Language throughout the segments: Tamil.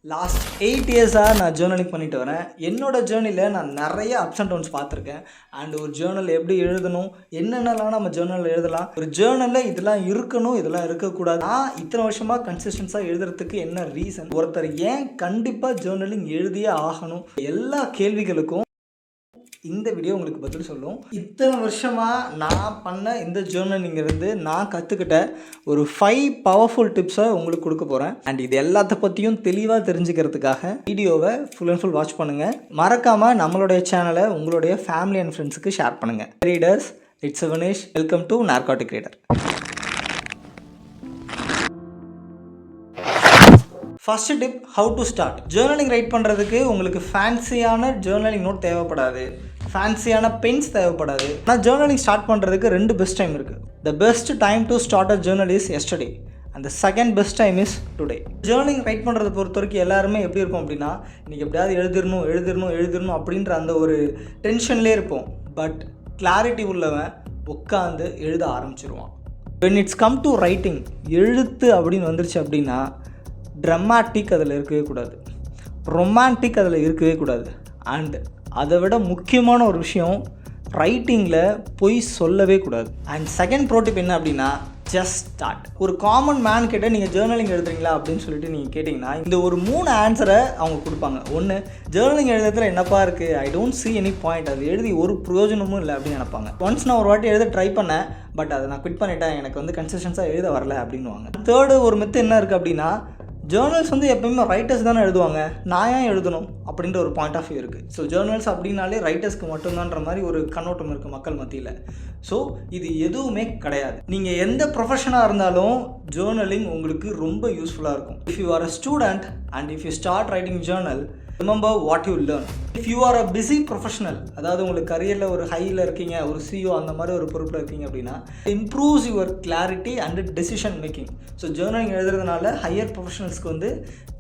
லாஸ்ட் 8 இயர்ஸாக நான் ஜேர்னலிங் பண்ணிட்டு வரேன். என்னோடய ஜேர்னியில் நான் நிறைய அப்ஸ் அண்ட் டவுன்ஸ் பார்த்துருக்கேன். அண்ட் ஒரு ஜேர்னல் எப்படி எழுதணும், என்னென்னலாம் நம்ம ஜேர்னலில் எழுதலாம், ஒரு ஜேர்னலில் இதெல்லாம் இருக்கணும், இதெல்லாம் இருக்கக்கூடாது. நான் இத்தனை வருஷமாக கன்சிஸ்டன்ஸாக எழுதுறதுக்கு என்ன ரீசன், ஒருத்தர் ஏன் கண்டிப்பாக ஜேர்னலிங் எழுதியே ஆகணும், எல்லா கேள்விகளுக்கும் இந்த வீடியோ உங்களுக்கு பதில் சொல்லும். இத்தனை வருஷமாக நான் பண்ண இந்த ஜேர்னலிங்கிறது நான் கற்றுக்கிட்ட ஒரு 5 பவர்ஃபுல் டிப்ஸை உங்களுக்கு கொடுக்க போகிறேன். அண்ட் இது எல்லாத்த பற்றியும் தெளிவாக தெரிஞ்சுக்கிறதுக்காக வீடியோவை ஃபுல் அண்ட் ஃபுல் வாட்ச் பண்ணுங்கள். மறக்காமல் நம்மளுடைய சேனலை உங்களுடைய ஃபேமிலி அண்ட் ஃப்ரெண்ட்ஸுக்கு ஷேர் பண்ணுங்கள். Readers, it's Vinesh. Welcome to narcotic reader. First tip, how to start. Journaling write பண்ணுறதுக்கு உங்களுக்கு ஃபேன்சியான ஜேர்னலிங் நோட் தேவைப்படாது, ஃபேன்சியான பென்ஸ் தேவைப்படாது. ஆனால் ஜேர்னலிங் ஸ்டார்ட் பண்ணுறதுக்கு 2 பெஸ்ட் டைம் இருக்குது. The best time to start a Journal is yesterday and the second best time is today. Journaling right பண்ணுறதை பொறுத்த வரைக்கும் எல்லாருமே எப்படி இருக்கும் அப்படின்னா, இன்றைக்கி எப்படியாவது எழுதிடணும் அப்படின்ற அந்த ஒரு டென்ஷன்லேயே இருப்போம். பட் கிளாரிட்டி உள்ளவன் உட்காந்து எழுத ஆரம்பிச்சிருவான். when it's come to writing, எழுத்து அப்படின்னு வந்துருச்சு அப்படின்னா ட்ரமாட்டிக் அதில் இருக்கவே கூடாது, ரொமான்டிக் அதில் இருக்கவே கூடாது. அண்ட் அதை விட முக்கியமான ஒரு விஷயம், ரைட்டிங்கில் பொய் சொல்லவே கூடாது. அண்ட் செகண்ட் ப்ரோடிப் என்ன அப்படின்னா, ஜஸ்ட் ஸ்டார்ட். ஒரு காமன் மேன் கிட்ட நீங்கள் ஜேர்னலிங் எழுதுறீங்களா அப்படின்னு சொல்லிட்டு நீங்கள் கேட்டிங்கன்னா இந்த ஒரு 3 ஆன்சரை அவங்க கொடுப்பாங்க. ஒன்று, ஜேர்னலிங் எழுதுறதுல என்னப்பா இருக்குது, I don't see any point, அது எழுதி ஒரு பிரயோஜனமும் இல்லை அப்படின்னு நினைப்பாங்க. ஒன்ஸ் நான் ஒரு வாட்டி எழுத ட்ரை பண்ணேன், பட் அதை நான் குவிட் பண்ணிட்டேன், எனக்கு வந்து கன்சிஸ்டன்ஸாக எழுத வரல அப்படின்வாங்க. தேர்டு ஒரு மெத்து என்ன இருக்குது அப்படின்னா, ஜேர்னல்ஸ் வந்து எப்போயுமே ரைட்டர்ஸ் தானே எழுதுவாங்க, நான் ஏன் எழுதணும் அப்படின்ற ஒரு பாயிண்ட் ஆஃப் வியூ இருக்குது. ஸோ ஜேர்னல்ஸ் அப்படின்னாலே ரைட்டர்ஸ்க்கு மட்டும்தான்ற மாதிரி ஒரு கண்ணோட்டம் இருக்குது மக்கள் மத்தியில். ஸோ இது எதுவுமே கிடையாது. நீங்கள் எந்த ப்ரொஃபஷனாக இருந்தாலும் ஜேர்னலிங் உங்களுக்கு ரொம்ப யூஸ்ஃபுல்லாக இருக்கும். If you are a student and if you start writing Journal, remember what you learn. If you are a busy professional, அதாவது உங்களுக்கு கரியரில் ஒரு ஹையில் இருக்கீங்க, ஒரு சிஇஓ அந்த மாதிரி ஒரு பொறுப்பில் இருக்கீங்க அப்படின்னா, improves your clarity and decision making. So journaling எழுதுறதுனால ஹையர் ப்ரொஃபஷனல்ஸ்க்கு வந்து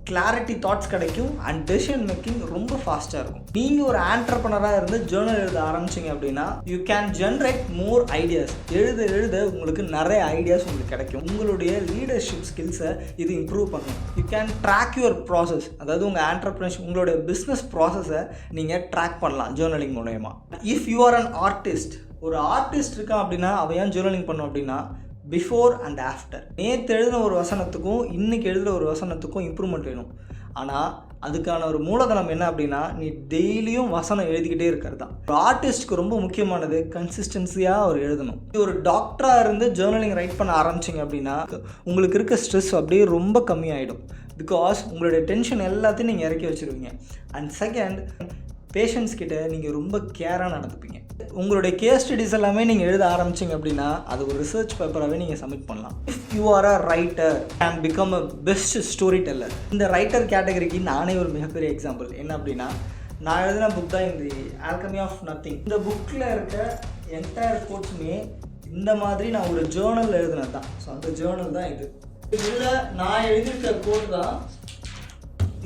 கிளாரிட்டி தாட்ஸ் கிடைக்கும் அண்ட் டெசிஷன் மேக்கிங் ரொம்ப ஃபாஸ்ட்டாக இருக்கும். நீங்கள் ஒரு ஆண்டர்ப்ரனராக இருந்து ஜேர்னல் எழுத ஆரம்பிச்சிங்க அப்படின்னா you can generate more ideas. எழுத உங்களுக்கு நிறைய ஐடியாஸ் உங்களுக்கு கிடைக்கும். உங்களுடைய லீடர்ஷிப் ஸ்கில்ஸை இது இம்ப்ரூவ் பண்ணும். You can track your process, அதாவது உங்கள் ஆண்டர்ப்ரனர்ஷிப், உங்களுடைய பிஸ்னஸ் ப்ராசஸை நீங்கள் ட்ராக் பண்ணலாம் ஜேர்னலிங் மூலயமா. If you R an artist, ஒரு ஆர்டிஸ்ட் இருக்கான் அப்படின்னா அவன் ஏன் ஜேர்னலிங் பண்ணும் அப்படின்னா, பிஃபோர் அண்ட் ஆஃப்டர். நேற்று எழுதின ஒரு வசனத்துக்கும் இன்றைக்கி எழுதுகிற ஒரு வசனத்துக்கும் இம்ப்ரூவ்மெண்ட் வேணும். ஆனால் அதுக்கான ஒரு மூலதனம் என்ன அப்படின்னா, நீ டெய்லியும் வசனம் எழுதிக்கிட்டே இருக்கிறது தான். ஒரு ஆர்டிஸ்ட்க்கு ரொம்ப முக்கியமானது கன்சிஸ்டன்சியாக அவர் எழுதணும். ஒரு டாக்டராக இருந்து ஜேர்னலிங் ரைட் பண்ண ஆரம்பிச்சிங்க அப்படின்னா உங்களுக்கு இருக்க ஸ்ட்ரெஸ் அப்படியே ரொம்ப கம்மியாயிடும். பிகாஸ் உங்களுடைய டென்ஷன் எல்லாத்தையும் நீங்கள் இறக்கி வச்சுருவீங்க. அண்ட் செகண்ட், பேஷண்ட்ஸ் கிட்ட நீங்கள் ரொம்ப கேராக நடந்துப்பீங்க. உங்களுடைய கேஸ் ஸ்டடிஸ் எல்லாமே நீங்கள் எழுத ஆரம்பிச்சிங்க அப்படின்னா அது ஒரு ரிசர்ச் பேப்பராகவே நீங்கள் சப்மிட் பண்ணலாம். If you are a writer can become a best story teller. இந்த ரைட்டர் கேட்டகரிக்கு நானே ஒரு மிகப்பெரிய எக்ஸாம்பிள். என்ன அப்படின்னா, நான் எழுதின புக் தான் இந்த ஆல்கமி ஆஃப் நத்திங். இந்த புக்கில் இருக்க என்டையர் கோட்ஸுமே இந்த மாதிரி நான் ஒரு ஜேர்னல் எழுதினது தான். ஸோ அந்த ஜேர்னல் தான் இது. இதில் நான் எழுதியிருக்க கோட் தான்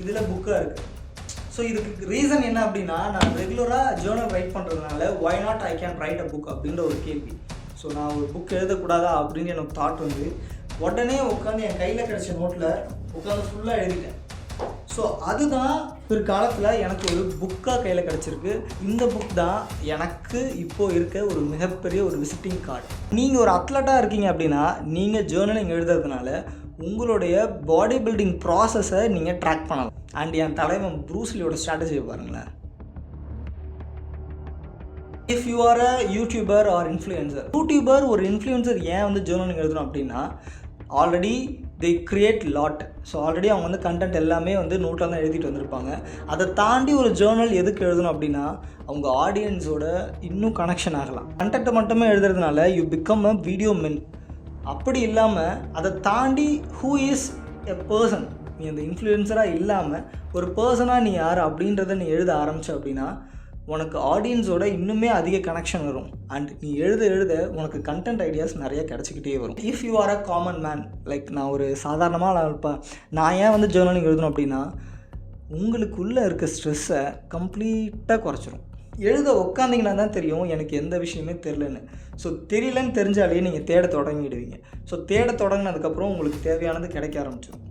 இதில் புக்காக இருக்குது. ஸோ இதுக்கு ரீசன் என்ன அப்படின்னா, நான் ரெகுலராக ஜேர்னல் ரைட் பண்ணுறதுனால why not I can write a book அப்படின்ற ஒரு கேள்வி. ஸோ நான் ஒரு புக் எழுதக்கூடாதா அப்படின்னு எனக்கு தாட் வந்து உடனே உட்காந்து என் கையில் கிடச்ச நோட்டில் உட்காந்து ஃபுல்லாக எழுதிட்டேன். ஸோ அதுதான் பிற்காலத்தில் எனக்கு ஒரு புக்காக கையில் கிடச்சிருக்கு. இந்த புக் தான் எனக்கு இப்போது இருக்க ஒரு மிகப்பெரிய ஒரு விசிட்டிங் கார்டு. நீங்கள் ஒரு அத்லட்டாக இருக்கீங்க அப்படின்னா நீங்கள் ஜேர்னலிங் எழுதுறதுனால உங்களுடைய பாடி பில்டிங் ப்ராசஸை நீங்கள் ட்ராக் பண்ணலாம். அண்ட் என் தலைவன் ப்ரூஸ்லியோட ஸ்ட்ராட்டஜியை பாருங்களேன். If you are a YouTuber or influencer, ஒரு இன்ஃப்ளூயன்சர் ஏன் வந்து ஜேர்னலிங் எழுதணும் அப்படின்னா, already they create lot. So already அவங்க வந்து கண்டென்ட் எல்லாமே வந்து நோட்டில் தான் எழுதிட்டு வந்திருப்பாங்க. அதை தாண்டி ஒரு ஜேர்னல் எதுக்கு எழுதணும் அப்படின்னா, அவங்க ஆடியன்ஸோட இன்னும் கனெக்ஷன் ஆகலாம். கண்டென்ட்டை மட்டுமே எழுதுறதுனால யூ பிகம் அ வீடியோ மென். அப்படி இல்லாமல் அதை தாண்டி ஹூ இஸ் எ பர்சன், நீ அந்த இன்ஃப்ளூயன்சராக இல்லாமல் ஒரு பர்சனாக நீ யார் அப்படின்றத நீ எழுத ஆரம்பிச்ச அப்படின்னா உனக்கு ஆடியன்ஸோட இன்னுமே அதிக கனெக்ஷன் வரும். அண்ட் நீ எழுத உனக்கு கண்டென்ட் ஐடியாஸ் நிறைய கிடச்சிக்கிட்டே வரும். If you are a common man, like நான் ஒரு சாதாரணமாக இருப்பேன், நான் ஏன் வந்து ஜேர்னலிங் எழுதணும் அப்படின்னா உங்களுக்குள்ளே இருக்க ஸ்ட்ரெஸ்ஸை கம்ப்ளீட்டாக குறைச்சிரும். எழுத உட்காந்திங்கன்னா தான் தெரியும் எனக்கு எந்த விஷயமே தெரிலன்னு. ஸோ தெரியலன்னு தெரிஞ்சாலே நீங்கள் தேட தொடங்கிடுவீங்க. ஸோ தேட தொடங்கினதுக்கப்புறம் உங்களுக்கு தேவையானது கிடைக்க ஆரம்பிச்சிடும்.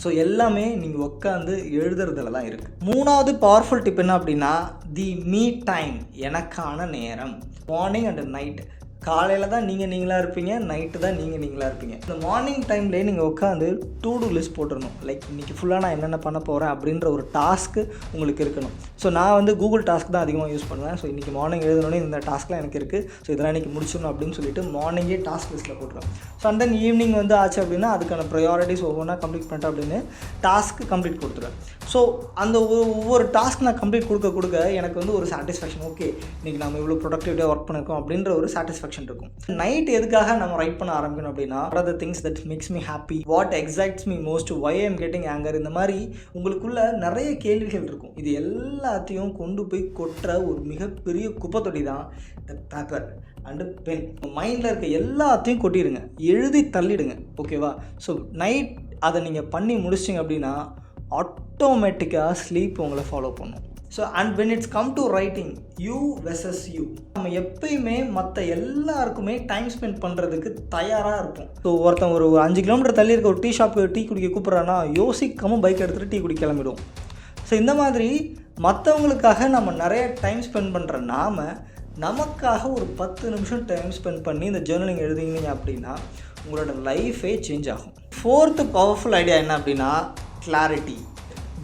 ஸோ எல்லாமே நீங்கள் உட்காந்து எழுதுறதுல தான் இருக்குது. 3வது பவர்ஃபுல் டிப் என்ன அப்படின்னா, தி மீ டைம், எனக்கான நேரம். Morning and night. காலையில் தான் நீங்களாக இருப்பீங்க, நைட்டு தான் நீங்களாக இருப்பீங்க. இந்த மார்னிங் டைம்லேயே நீங்கள் உட்காந்து டூ டூ லிஸ்ட் போட்டுடணும். லைக் இன்றைக்கி ஃபுல்லாக நான் என்னென்ன பண்ண போகிறேன் அப்படின்ற ஒரு டாஸ்க்கு உங்களுக்கு இருக்கணும். ஸோ நான் வந்து கூகுள் டாஸ்க் தான் அதிகமாக யூஸ் பண்ணுவேன். ஸோ இன்றைக்கி மார்னிங் எழுதணுன்னே இந்த டாஸ்க்லாம் எனக்கு இருக்குது, ஸோ இதெல்லாம் இன்றைக்கி முடிச்சிடணும் அப்படின்னு சொல்லிட்டு மார்னிங்கே டாஸ்க் லிஸ்ட்டில் போட்டுருவேன். ஸோ அண்ட் தென் ஈவினிங் வந்து ஆச்சு அப்படின்னா அதுக்கான ப்ரையாரிட்டிஸ் ஒவ்வொன்றா கம்ப்ளீட் பண்ணிட்டேன் அப்படின்னு டாஸ்க்கு கம்ப்ளீட் கொடுத்துருவேன். ஸோ அந்த ஒவ்வொரு டாஸ்க் நான் கம்ப்ளீட் கொடுக்க எனக்கு வந்து ஒரு சாட்டிஸ்ஃபேக்ஷன். ஓகே, இன்றைக்கி நம்ம இவ்வளோ ப்ரொடக்டிவிட்டியாக ஒர்க் பண்ணியிருக்கோம் அப்படின்ற ஒரு சாட்டிஸ்ஃபேக்ஷன் இருக்கும். நைட் எதுக்காக நம்ம ரைட் பண்ண ஆரம்பிக்கணும் அப்படின்னா, what are the things that makes me happy, what excites me most, why I am getting anger, இந்த மாதிரி உங்களுக்குள்ள நிறைய கேள்விகள் இருக்கும். இது எல்லாத்தையும் கொண்டு போய் கொட்டுற ஒரு மிகப்பெரிய குப்பைத்தொடி தான் இந்த பேப்பர் அண்டு பென். மைண்டில் இருக்க எல்லாத்தையும் கொட்டிடுங்க, எழுதி தள்ளிடுங்க. ஓகேவா? ஸோ நைட் அதை நீங்கள் பண்ணி முடிச்சிங்க அப்படின்னா ஆட்டோமேட்டிக்காக ஸ்லீப் உங்களை ஃபாலோ பண்ணும். So and when it's come to writing, you versus you. நம்ம எப்பயுமே மற்ற எல்லாருக்குமே டைம் ஸ்பெண்ட் பண்ணுறதுக்கு தயாராக இருப்போம். ஸோ ஒருத்தன் ஒரு 5 கிலோமீட்டர் தள்ளி இருக்க ஒரு டீ ஷாப்புக்கு டீ குடிக்க கூப்பிட்றான்னா யோசிக்காமல் பைக் எடுத்துகிட்டு டீ குடிக்க கிளம்பிடுவோம். ஸோ இந்த மாதிரி மற்றவங்களுக்காக நம்ம நிறைய டைம் ஸ்பெண்ட் பண்ணுற நமக்காக ஒரு 10 நிமிஷம் டைம் ஸ்பெண்ட் பண்ணி இந்த ஜேர்னலிங் எழுதிங்க அப்படின்னா உங்களோட லைஃபே சேஞ்ச் ஆகும். 4th பவர்ஃபுல் ஐடியா என்ன அப்படின்னா, கிளாரிட்டி.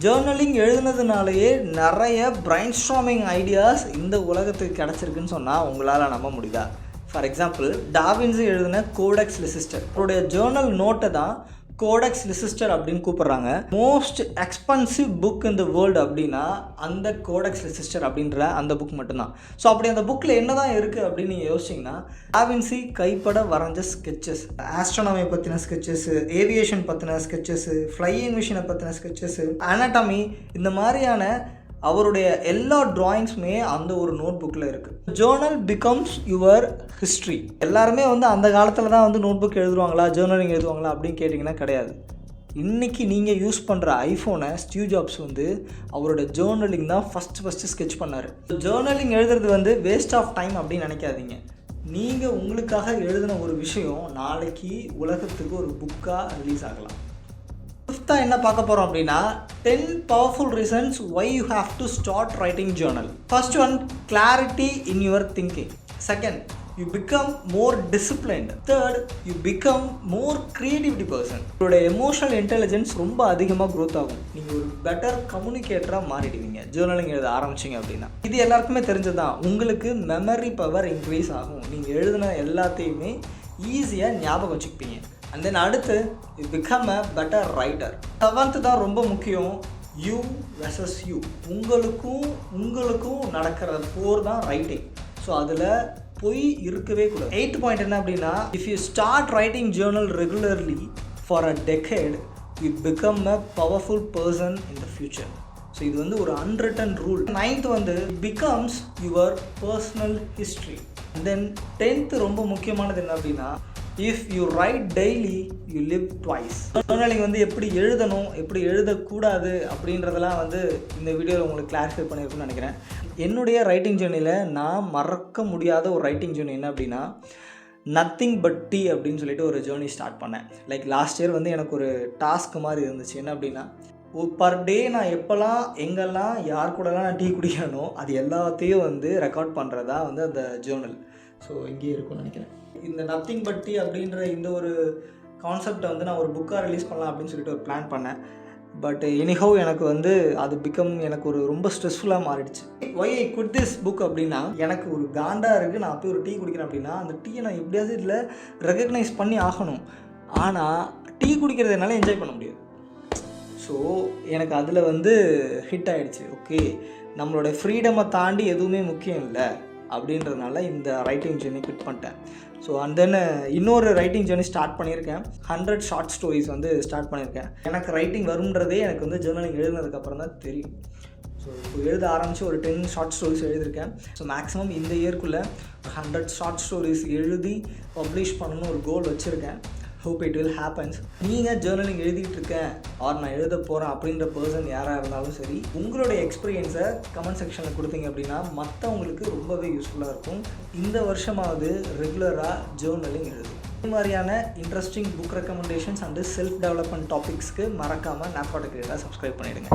ஜேர்னலிங் எழுதுனதுனாலேயே நிறைய பிரைன் ஸ்ட்ராமிங் ஐடியாஸ் இந்த உலகத்துக்கு கிடச்சிருக்குன்னு சொன்னால் உங்களால் நம்ப முடியுதா? ஃபார் எக்ஸாம்பிள், டாவின்சி எழுதின கோடெக்ஸ் லெசிஸ்டர், அவருடைய ஜேர்னல் நோட்டை தான் கோடெக்ஸ் லெசிஸ்டர் அப்படின்னு கூப்பிட்றாங்க. Most expensive book in the world அப்படின்னா அந்த கோடெக்ஸ் லெசிஸ்டர் அப்படின்ற அந்த புக் மட்டும்தான். ஸோ அப்படி அந்த புக்கில் என்ன தான் இருக்குது அப்படின்னு நீங்கள் யோசிச்சிங்கன்னா, டாவின்சி கைப்பட வரைஞ்ச ஸ்கெச்சஸ், ஆஸ்ட்ரானமி பற்றின ஸ்கெச்சஸ்ஸு, ஏவியேஷன் பற்றின ஸ்கெச்சஸ்ஸு, ஃப்ளையிங் மிஷினை பற்றின ஸ்கெச்சஸ்ஸு, அனாட்டமி, இந்த மாதிரியான அவருடைய எல்லா ட்ராயிங்ஸுமே அந்த ஒரு நோட் புக்கில் இருக்குது. Journal becomes your history. எல்லாருமே வந்து அந்த காலத்தில் தான் வந்து நோட் புக் எழுதுவாங்களா, ஜேர்னலிங் எழுதுவாங்களா அப்படின்னு கேட்டிங்கன்னா கிடையாது. இன்றைக்கி நீங்கள் யூஸ் பண்ணுற ஐஃபோனை ஸ்டீவ் ஜாப்ஸ் வந்து அவரோட ஜேர்னலிங் தான் ஃபஸ்ட்டு ஸ்கெட்ச் பண்ணார். ஜேர்னலிங் எழுதுறது வந்து வேஸ்ட் ஆஃப் டைம் அப்படின்னு நினைக்காதீங்க. நீங்கள் உங்களுக்காக எழுதின ஒரு விஷயம் நாளைக்கு உலகத்துக்கு ஒரு புக்காக ரிலீஸ் ஆகலாம். 5th என்ன பார்க்க போகிறோம் அப்படின்னா, 10 powerful reasons why you have to start writing journal. First one, clarity in your thinking. Second, you become more disciplined. Third, you become more creativity person. உங்களுடைய எமோஷனல் இன்டெலிஜென்ஸ் ரொம்ப அதிகமாக க்ரோத் ஆகும். நீங்கள் ஒரு பெட்டர் கம்யூனிகேட்டராக மாறிடுவீங்க ஜேர்னலிங் எழுத ஆரம்பிச்சிங்க அப்படின்னா. இது எல்லாருக்குமே தெரிஞ்சதான். உங்களுக்கு மெமரி பவர் இன்க்ரீஸ் ஆகும். நீங்கள் எழுதின எல்லாத்தையுமே ஈஸியாக ஞாபகம் வச்சுப்பீங்க. அண்ட் தென் அடுத்து, you become a better writer. 7th தான் ரொம்ப முக்கியம், யூ வெர்சஸ் யூ. உங்களுக்கும் நடக்கிற போர் தான் ரைட்டிங். ஸோ அதில் பொய் இருக்கவே கூடாது. 8th பாயிண்ட் என்ன அப்படின்னா, if you start writing Journal regularly for a decade, you become a powerful person in the future. So இது வந்து ஒரு அன்ரிட்டன் ரூல். 9th வந்து becomes your personal history. And then 10th ரொம்ப முக்கியமானது என்ன அப்படின்னா, if you right daily you live twice. Journaling வந்து எப்படி எழுதணும், எப்படி எழுதக்கூடாது அப்படின்றதெல்லாம் வந்து இந்த வீடியோவில் உங்களுக்கு கிளாரிஃபை பண்ணியிருக்குன்னு நினைக்கிறேன். என்னுடைய ரைட்டிங் ஜேர்னியில் நான் மறக்க முடியாத ஒரு ரைட்டிங் ஜேர்னி என்ன அப்படின்னா, நத்திங் பட் டீ அப்படின்னு சொல்லிட்டு ஒரு ஜேர்னி ஸ்டார்ட் பண்ணேன். லைக் லாஸ்ட் இயர் வந்து எனக்கு ஒரு டாஸ்க் மாதிரி இருந்துச்சு. என்ன அப்படின்னா, பர் டே நான் எப்போல்லாம் எங்கெல்லாம் யார் கூடலாம் நான் டீ குடிக்கணும் அது எல்லாத்தையும் வந்து ரெக்கார்ட் பண்ணுறதா வந்து அந்த ஜேர்னல். ஸோ இங்கேயே இருக்கும்னு நினைக்கிறேன். இந்த நத்திங் பட் டீ அப்படின்ற இந்த ஒரு கான்செப்டை வந்து நான் ஒரு புக்காக ரிலீஸ் பண்ணலாம் அப்படின்னு சொல்லிட்டு ஒரு பிளான் பண்ணேன். பட் எனிஹவ் எனக்கு வந்து அது எனக்கு ஒரு ரொம்ப ஸ்ட்ரெஸ்ஃபுல்லாக மாறிடுச்சு. Why I good this book அப்படின்னா, எனக்கு ஒரு காண்டாக இருக்குது, நான் போய் ஒரு டீ குடிக்கிறேன் அப்படின்னா அந்த டீயை நான் எப்படியாவது இதில் ரெகக்னைஸ் பண்ணி ஆகணும். ஆனால் டீ குடிக்கிறது என்னால் என்ஜாய் பண்ண முடியாது. ஸோ எனக்கு அதில் வந்து ஹிட் ஆகிடுச்சு. ஓகே, நம்மளோட ஃப்ரீடமை தாண்டி எதுவுமே முக்கியம் இல்லை அப்படின்றதுனால இந்த ரைட்டிங் ஜேர்னி குவிட் பண்ணிட்டேன். ஸோ அண்ட் தென் இன்னொரு ரைட்டிங் ஜேர்னி ஸ்டார்ட் பண்ணியிருக்கேன். 100 ஷார்ட் ஸ்டோரிஸ் வந்து ஸ்டார்ட் பண்ணியிருக்கேன். எனக்கு ரைட்டிங் வரும்ன்றதே எனக்கு வந்து ஜேர்னலிங் எழுதுனதுக்கப்புறம் தான் தெரியும். ஸோ இப்போ எழுத ஆரம்பித்து ஒரு 10 ஷார்ட் ஸ்டோரிஸ் எழுதியிருக்கேன். ஸோ மேக்ஸிமம் இந்த இயர்க்குள்ளே 100 ஷார்ட் ஸ்டோரிஸ் எழுதி பப்ளிஷ் பண்ணணும்னு ஒரு கோல் வச்சுருக்கேன். Hope it will happens. நீங்கள் ஜேர்னலிங் எழுதிட்டு இருக்கேன் ஆர் நான் எழுத போகிறேன் அப்படின்ற பர்சன் யாராக இருந்தாலும் சரி, உங்களுடைய எக்ஸ்பீரியன்ஸை கமெண்ட் செக்ஷனில் கொடுத்தீங்க அப்படின்னா மற்றவங்களுக்கு ரொம்பவே யூஸ்ஃபுல்லாக இருக்கும். இந்த வருஷமாவது ரெகுலராக ஜேர்னலிங் எழுதுங்க. இந்த மாதிரியான interesting book recommendations and self development டாபிக்ஸ்க்கு மறக்காமல் நாப்காட் கிரியேட்டரை சப்ஸ்கிரைப் பண்ணிவிடுங்க.